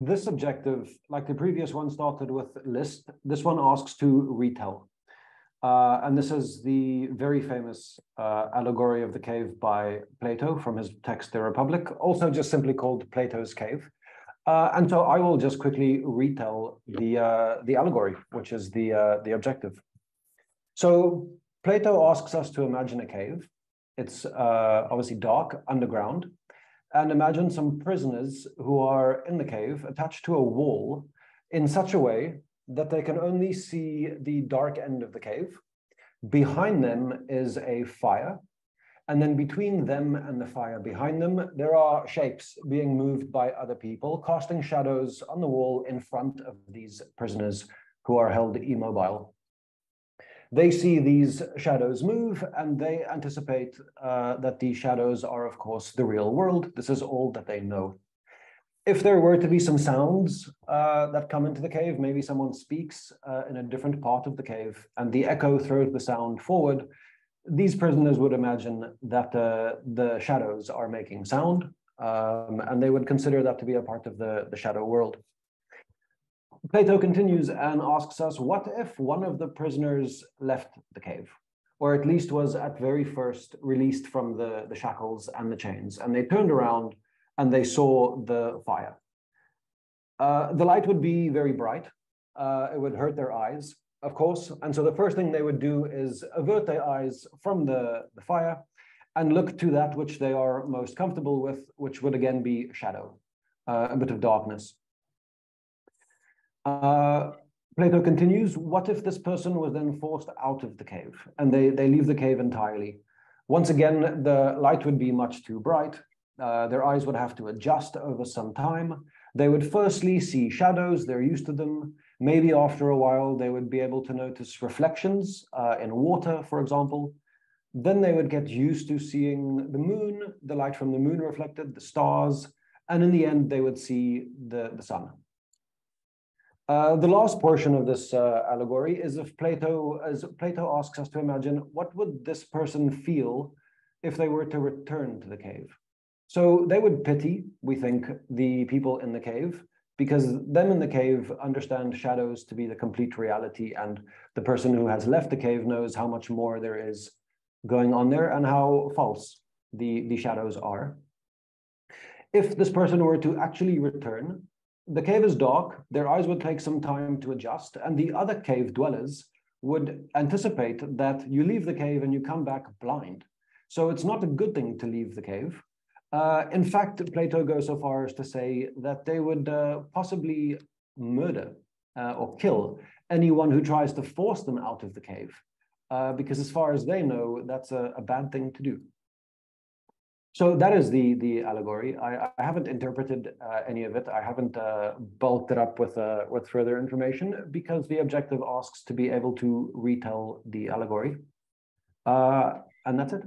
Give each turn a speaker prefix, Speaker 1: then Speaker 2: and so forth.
Speaker 1: This objective, like the previous one, started with list. This one asks to retell. And this is the very famous allegory of the cave by Plato from his text, The Republic, also just simply called Plato's Cave. And so I will just quickly retell the allegory, which is the objective. So Plato asks us to imagine a cave. It's obviously dark, underground, and imagine some prisoners who are in the cave attached to a wall in such a way that they can only see the dark end of the cave. Behind them is a fire. And then between them and the fire behind them, there are shapes being moved by other people, casting shadows on the wall in front of these prisoners who are held immobile. They see these shadows move, and they anticipate that these shadows are, of course, the real world. This is all that they know. If there were to be some sounds that come into the cave, maybe someone speaks in a different part of the cave, and the echo throws the sound forward, these prisoners would imagine that the shadows are making sound, and they would consider that to be a part of the shadow world. Plato continues and asks us, what if one of the prisoners left the cave, or at least was at very first released from the shackles and the chains, and they turned around and they saw the fire? The light would be very bright. It would hurt their eyes, of course. And so the first thing they would do is avert their eyes from the fire and look to that which they are most comfortable with, which would again be shadow, a bit of darkness. Plato continues, what if this person was then forced out of the cave and they leave the cave entirely? Once again, the light would be much too bright. Their eyes would have to adjust over some time. They would firstly see shadows, they're used to them. Maybe after a while, they would be able to notice reflections in water, for example. Then they would get used to seeing the moon, the light from the moon reflected, the stars, and in the end, they would see the sun. The last portion of this allegory is as Plato asks us to imagine, what would this person feel if they were to return to the cave? So they would pity, we think, the people in the cave, because them in the cave understand shadows to be the complete reality, and the person who has left the cave knows how much more there is going on there and how false the shadows are. If this person were to actually return, the cave is dark, their eyes would take some time to adjust, and the other cave dwellers would anticipate that you leave the cave and you come back blind. So it's not a good thing to leave the cave. In fact, Plato goes so far as to say that they would possibly murder or kill anyone who tries to force them out of the cave, because as far as they know, that's a bad thing to do. So that is the allegory. I haven't interpreted any of it. I haven't bulked it up with further information, because the objective asks to be able to retell the allegory. And that's it.